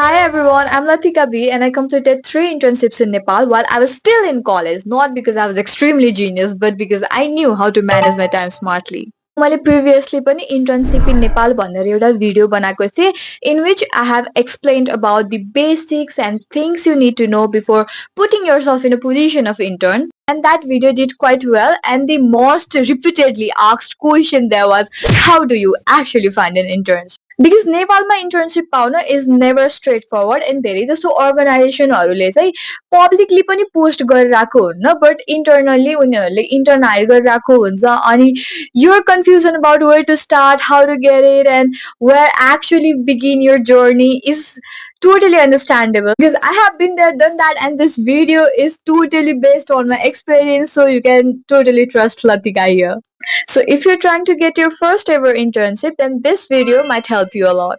Hi everyone, I'm Latika B and I completed 3 internships in Nepal while I was still in college, not because I was extremely genius, but because I knew how to manage my time smartly. मैले previously पनि internship in Nepal भनेर एउटा video बनाएको थिएँ in which I have explained about the basics and things you need to know before putting yourself in a position of intern. And that video did quite well, and the most repeatedly asked question there was, how do you actually find an intern? Because नेपालमा internship pound is never straightforward and धेरै जस्तो अर्गनाइजेसनहरूले चाहिँ publicly पनि post गरिरहेको हुन्न but internally उनीहरूले intern higher गरिरहेको हुन्छ अनि your confusion about where to start, how to get it, and where actually begin your journey is totally understandable because I have been there, done that, and this video is totally based on my experience, so you can totally trust Latika here. So if you're trying to get your first ever internship, then this video might help you a lot.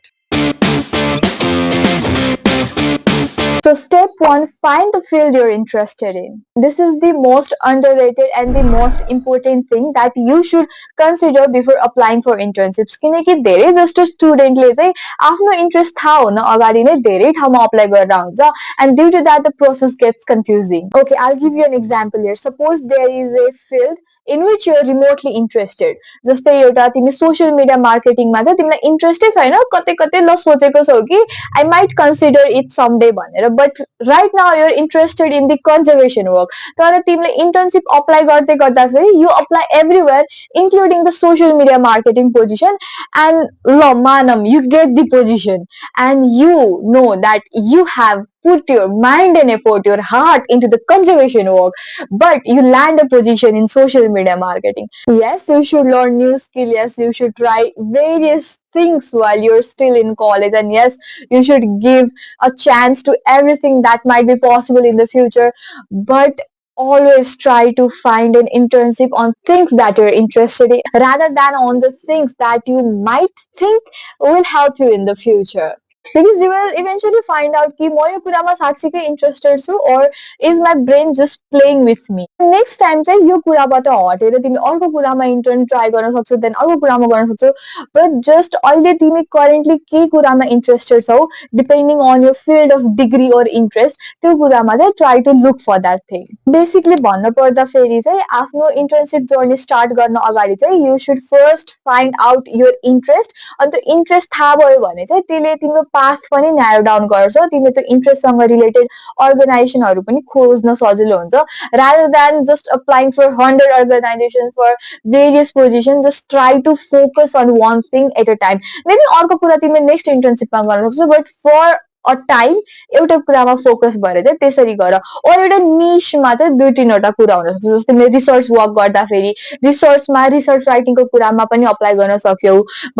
So step 1, find the field you're interested in. This is the most underrated and the most important thing that you should consider before applying for internships. किनकि धेरै जस्तो स्टुडेन्टले चाहिँ आफ्नो interest थाहा हुन अगाडि नै धेरै ठाउँमा अप्लाई गरेर हुन्छ and due to that the process gets confusing. Okay, I'll give you an example here. Suppose there is a field in which you're remotely interested. जस्तै एउटा तिमी सोशल मिडिया मार्केटिङमा चाहिँ तिमीलाई इन्ट्रेस्टै छैन कतै कतै ल सोचेको छौ कि I might consider it someday भनेर but right now you're interested in the conservation work. तर तिमीले internship apply गर्दै गर्दाखेरि you apply everywhere including the social media marketing position and ल मानम you get the position and you know that you have put your mind and effort, your heart into the conservation work, but you land a position in social media marketing. Yes, you should learn new skill. Yes, you should try various things while you're still in college, and yes, you should give a chance to everything that might be possible in the future, but always try to find an internship on things that you're interested in rather than on the things that you might think will help you in the future. Because you will eventually find out कि म यो कुरामा साँच्चीकै interested छु or is my brain just playing with me. Next time चाहिँ यो कुराबाट हटेर तिमी अर्को कुरामा intern try गर्न सक्छौ then अर्को कुरामा गर्न सक्छौ but just अहिले तिमी currently के कुरामा interested छौ depending on your field of degree or interest त्यो कुरामा चाहिँ try to look for that thing. Basically भन्न पर्दा फेरि चाहिँ आफ्नो internship journey start गर्न अगाडि चाहिँ you should first find out your interest अनि त्यो interest थाहा भयो भने चाहिँ त्यसले तिम्रो path पनि narrow down गर्छ तिमीले त्यो interest सँग related organizationहरु पनि खोज्न सजिलो हुन्छ rather than just applying for 100 organizations for various positions. Just try to focus on one thing at a time. Maybe अर्को कुरा तिमीले next internship मा गर्न सक्छौ but for a time एउटा कुरामा फोकस भएर चाहिँ त्यसरी गर or एउटा निशमा चाहिँ दुई तीनवटा कुरा हुन सक्छ जस्तै मैले रिसर्च वर्क गर्दाखेरि रिसर्चमा रिसर्च राइटिङको कुरामा पनि अप्लाई गर्न सक्यौ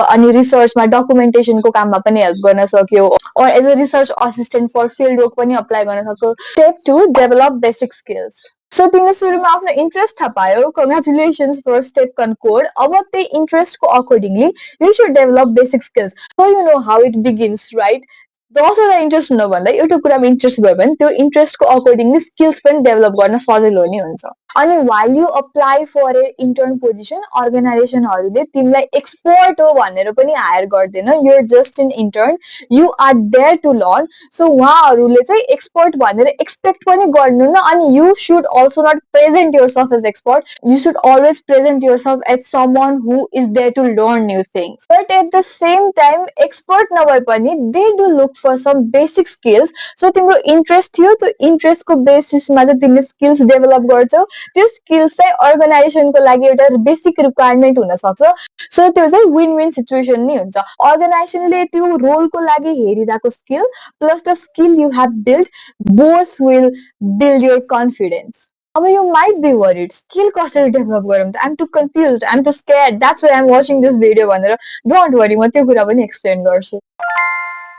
अनि रिसर्चमा डकुमेन्टेसनको काममा पनि हेल्प गर्न सक्यौ or as a research assistant for field work पनि अप्लाई गर्न सक्यौ. Step 2, develop basic skills. So तिमीले सुरुमा आफ्नो इन्ट्रेस्ट थाहा पायौ congratulations for step concord. अब त्यही इन्ट्रेस्टको accordingly you should develop basic skills so you know how it begins, right? दसवटा interest हुनुभन्दा एउटा कुरामा इन्ट्रेस्ट भयो भने त्यो इन्ट्रेस्टको अकर्डिङली स्किल्स पनि डेभलप गर्न सजिलो नि हुन्छ. अनि while you apply for a intern position अर्गनाइजेसनहरूले तिमीलाई एक्सपर्ट हो भनेर पनि हायर गर्दैन. you're just an intern, you are there to learn. so उहाँहरूले चाहिँ एक्सपर्ट भनेर एक्सपेक्ट पनि गर्नुहुन्न अनि you should also not present yourself as expert. you should always present yourself as someone who is there to learn new things. But at the same time expert नभए पनि they do look for some basic skills. so तिम्रो interest थियो त्यो इन्ट्रेस्टको बेसिसमा चाहिँ तिमीले skills develop गर्छौ त्यो skills चाहिँ अर्गनाइजेसनको लागि एउटा बेसिक रिक्वायरमेन्ट हुन सक्छ. सो त्यो चाहिँ विन विन सिचुएसन नै हुन्छ. अर्गनाइजेसनले त्यो रोलको लागि हेरिरहेको skill plus the skill you have build both will build your confidence. अब you might be worried skill कसरी डेभलप गरौँ त I'm too confused, I'm too scared, that's why I'm watching this video भनेर डोन्ट वरी म त्यो कुरा पनि explain गर्छु.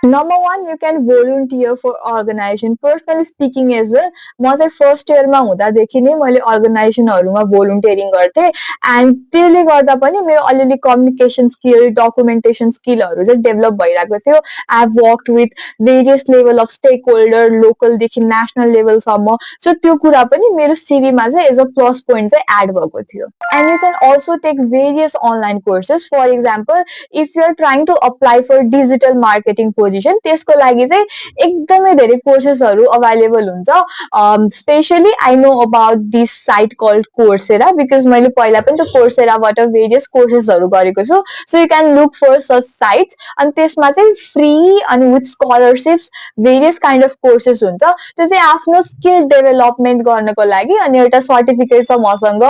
Number 1, you can volunteer for organization. Personally speaking as well, म चाहिँ फर्स्ट इयरमा हुँदादेखि नै मैले अर्गनाइजेसनहरुमा भोलुन्टियरिङ गर्थे एन्ड त्यसले गर्दा पनि मेरो अलिअलि कम्युनिकेसन स्किल डकुमेन्टेसन स्किलहरु चाहिँ डेभलप भइरहेको थियो. I have worked with various level of stakeholder लोकलदेखि नेशनल लेभलसम्म. सो त्यो कुरा पनि मेरो सिभीमा चाहिँ एज अ प्लस पोइन्ट चाहिँ एड भएको थियो. And you can also take various online courses. For example if you are trying to apply for digital marketing position त्यसको लागि चाहिँ एकदमै धेरै कोर्सेसहरू अभाइलेबल हुन्छ especially I know about this site called Coursera because मैले पहिला पनि त्यो कोर्सेराबाट भेरियस कोर्सेसहरू गरेको छु सो यु क्यान लुक फर सच साइट्स अनि त्यसमा चाहिँ फ्री अनि with scholarships various kind of courses हुन्छ त्यो चाहिँ आफ्नो स्किल डेभलपमेन्ट गर्नको लागि अनि एउटा सर्टिफिकेट छ मसँग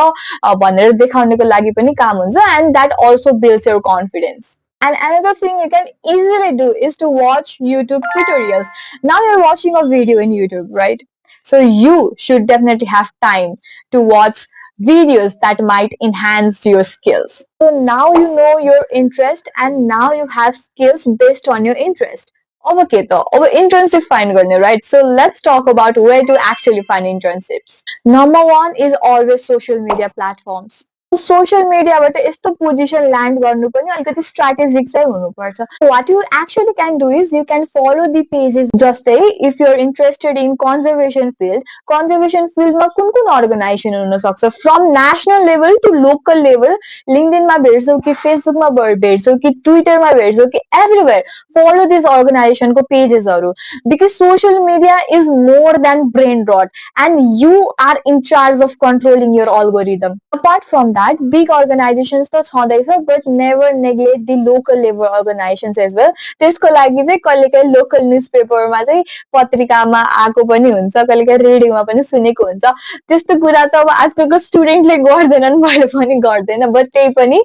भनेर देखाउनको लागि पनि काम हुन्छ and that also builds your confidence. And another thing you can easily do is to watch YouTube tutorials. Now you're watching a video in YouTube, right? So you should definitely have time to watch videos that might enhance your skills. So now you know your interest and now you have skills based on your interest. अब के त अब internship find गर्ने, right? So let's talk about where to actually find internships. Number one is always social media platforms. Social मिडियाबाट यस्तो position land गर्नु पनि अलिकति स्ट्राटेजिक चाहिँ हुनुपर्छ. What you actually can do is you can follow the pages. जस्तै if you're interested in conservation फिल्डमा कुन कुन अर्गनाइजेसन हुन सक्छ from national level to local level. लिङ्कडिनमा भेट्छौ कि फेसबुकमा भेट्छौ कि ट्विटरमा भेट्छौ कि एभ्रिवेयर फलो दिस अर्गनाइजेसनको पेजेसहरू because social media is more than brain rot and you are in charge of controlling your algorithm. Apart from that big organizations त छँदैछ but never neglect the local level organizations as well. त्यसको लागि चाहिँ कहिलेकाहीँ local न्युजपेपरमा चाहिँ पत्रिकामा आएको पनि हुन्छ कहिलेकाहीँ रेडियोमा पनि सुनेको हुन्छ. त्यस्तो कुरा त अब आजकलको स्टुडेन्टले गर्दैनन् मैले पनि गर्दैन बट त्यही पनि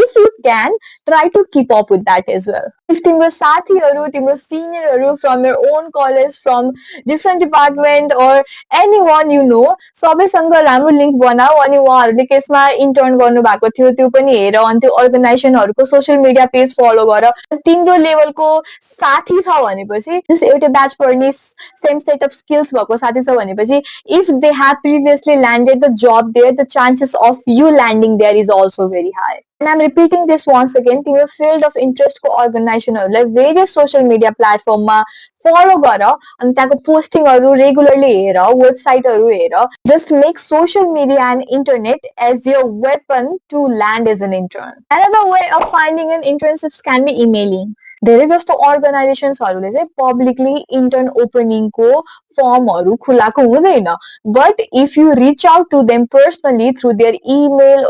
if you can try to keep up with that as well. If तिम्रो साथीहरू तिम्रो सिनियरहरू from your own college from different department or anyone you know सबैसँग राम्रो लिङ्क बनाऊ अनि उहाँहरूले केसमा इन्टर्न गर्नु भएको थियो त्यो पनि हेर अनि त्यो अर्गनाइजेसनहरूको सोसियल मिडिया पेज फलो गर. तिम्रो लेभलको साथी छ भनेपछि जस्ट एउटै ब्याच पढ्ने सेम सेट अफ स्किल्स भएको साथी छ भनेपछि if they have previously landed the job there the chances of you landing there is also very high. And I'm repeating this once again, तिम्रो field of interest को अर्गनाइजेसनहरूलाई various social media platformमा फलो गर अनि त्यहाँको पोस्टिङहरू regularly hair वेबसाइटहरू hair. Just make social media and internet as your weapon to land as an intern. Another way of finding an internships can be emailing. धेरै जस्तो अर्गनाइजेसन्सहरूले चाहिँ publicly intern ओपनिङको फर्महरू खुलाएको हुँदैन but if you reach out to them personally through their email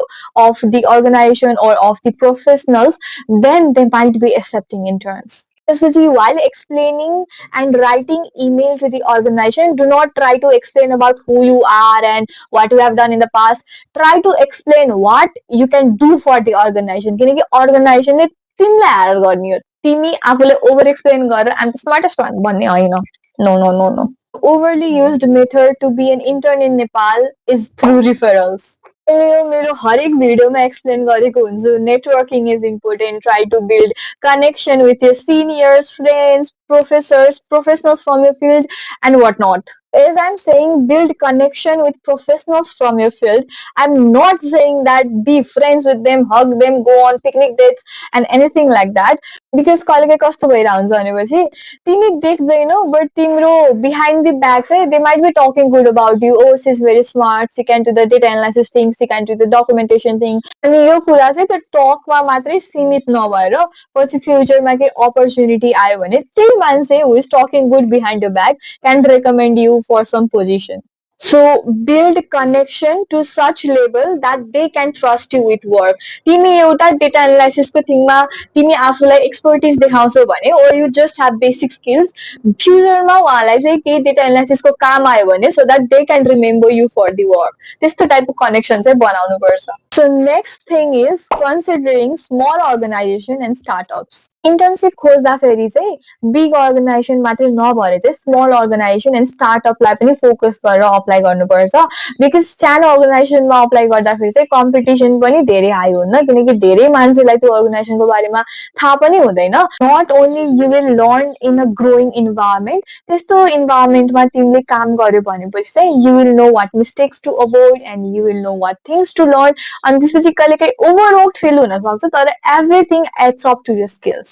of the organisation or of the professionals then they might be accepting interns. Especially while explaining and writing email to the organization, do not try to explain about who you are and what you have done in the past. Try to explain what you can do for the organization. किनकि अर्गनाइजेसनले तिमीलाई higher गर्ने हो तिमी आफूले over explain गरेर I am the smartest one भन्ने होइन. No no no no. Overly used method to be an intern in Nepal is through referrals. मेरो हरेक भिडियोमा एक्सप्लेन गरेको हुन्छु networking is important. Try to build connection with your seniors friends professionals from your field and whatnot. As I'm saying, build connection with professionals from your field. I'm not saying that be friends with them, hug them, go on picnic dates and anything like that. Because कहिलेकाहीँ कस्तो भइरहेको हुन्छ भनेपछि तिमी देख्दैनौ but तिम्रो behind the back चाहिँ they might be talking good about you. Oh, she's very smart. She can do the data analysis thing. She can do the documentation thing. अनि यो कुरा चाहिँ त्यो टकमा मात्रै सीमित नभएर पछि फ्युचरमा केही अपर्च्युनिटी आयो भने त्यही मान्छे who is talking good behind your back can recommend you for some position. So build connection to such level that they can trust you with work. तिमी एउटा डेटा एनालाइसिसको थिङमा तिमी आफूलाई एक्सपर्टिज देखाउँछौ भने or you just have basic skills फ्युचरमा उहाँलाई चाहिँ केही data एनालाइसिसको काम आयो भने so that they can remember you for the work. त्यस्तो टाइपको कनेक्सन चाहिँ बनाउनु पर्छ. So next thing is considering small organization and startups. Internship खोज्दाखेरि चाहिँ बिग अर्गनाइजेसन मात्रै नभएर चाहिँ स्मल अर्गनाइजेसन एन्ड स्टार्टअपलाई पनि फोकस गरेर अप्लाई गर्नुपर्छ बिकज सानो अर्गनाइजेसनमा अप्लाई गर्दाखेरि चाहिँ कम्पिटिसन पनि धेरै हाई हुन्न किनकि धेरै मान्छेलाई त्यो अर्गनाइजेसनको बारेमा थाहा पनि हुँदैन. Not only you will learn in a growing environment त्यस्तो इन्भाइरोमेन्टमा तिमीले काम गर्यो भनेपछि चाहिँ you will know what mistakes to avoid and you will know what things to learn. अनि त्यसपछि कहिलेकाहीँ ओभरवर्क फिल हुन सक्छ तर everything adds up to your skills.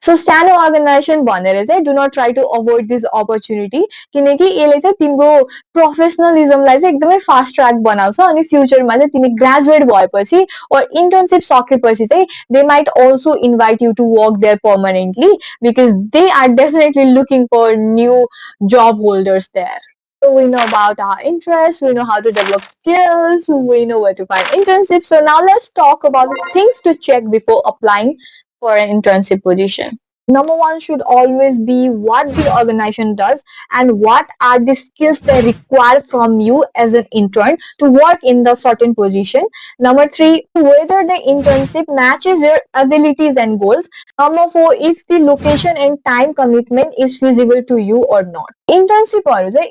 So सानो अर्गनाइजेसन भनेर चाहिँ do not try to avoid this opportunity किनकि यसले चाहिँ तिम्रो प्रोफेसनलिजमलाई चाहिँ एकदमै फास्ट ट्र्याक बनाउँछ अनि फ्युचरमा चाहिँ तिमी ग्रेजुएट भएपछि और इन्टर्नसिप सकेपछि चाहिँ they might also invite you to work there permanently because they are definitely looking for new job holders there. So we know about our interests, we know how to develop skills, we know where to find internships. So now let's talk about the things to check before applying for an internship position. Number one should always be what the organization does and what are the skills they require from you as an intern to work in the certain position. Number three, whether the internship matches your abilities and goals. Number four, if the location and time commitment is feasible to you or not. Internship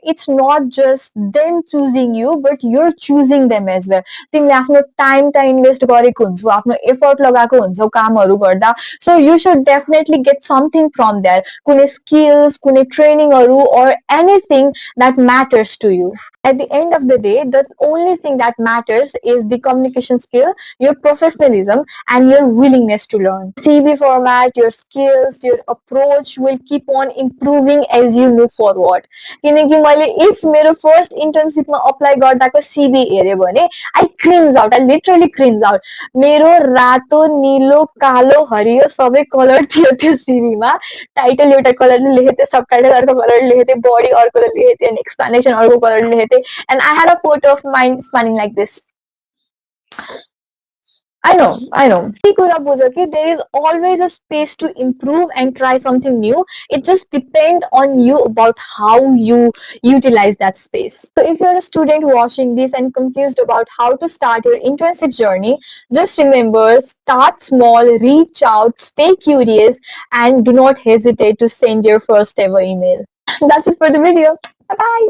it's not just them choosing you, but you're choosing them as well. तिमीले आफ्नो time त invest गरेको हुन्छौ, आफ्नो effort लगाएको हुन्छौ कामहरू गर्दा. So you should definitely get something from there. Kune skills, kune trainingहरू or anything that matters to you. At the end of the day, the only thing that matters is the communication skill, your professionalism, and your willingness to learn. CV format, your skills, your approach will keep on improving as you move forward. किनकि मैले if मेरो first internship मा apply गर्दाको CV हेर्यो भने I cringe out, I literally cringe out. मेरो रातो नीलो कालो हरियो सबै कलर थियो त्यो CV मा. टाइटल एउटा कलरले लेखेको थिएँ, सब टाइटल अर्को कलरले लेखेको थिएँ, बडी अर्कोले लेखेको थिएँ, अनि एक्सप्लेनेसन अर्को कलरले लेखेको थिएँ. And I had a photo of mine smiling like this. I know. There is always a space to improve and try something new. It just depends on you about how you utilize that space. So if you're a student watching this and confused about how to start your internship journey, just remember, start small, reach out, stay curious, and do not hesitate to send your first ever email. That's it for the video. Bye-bye.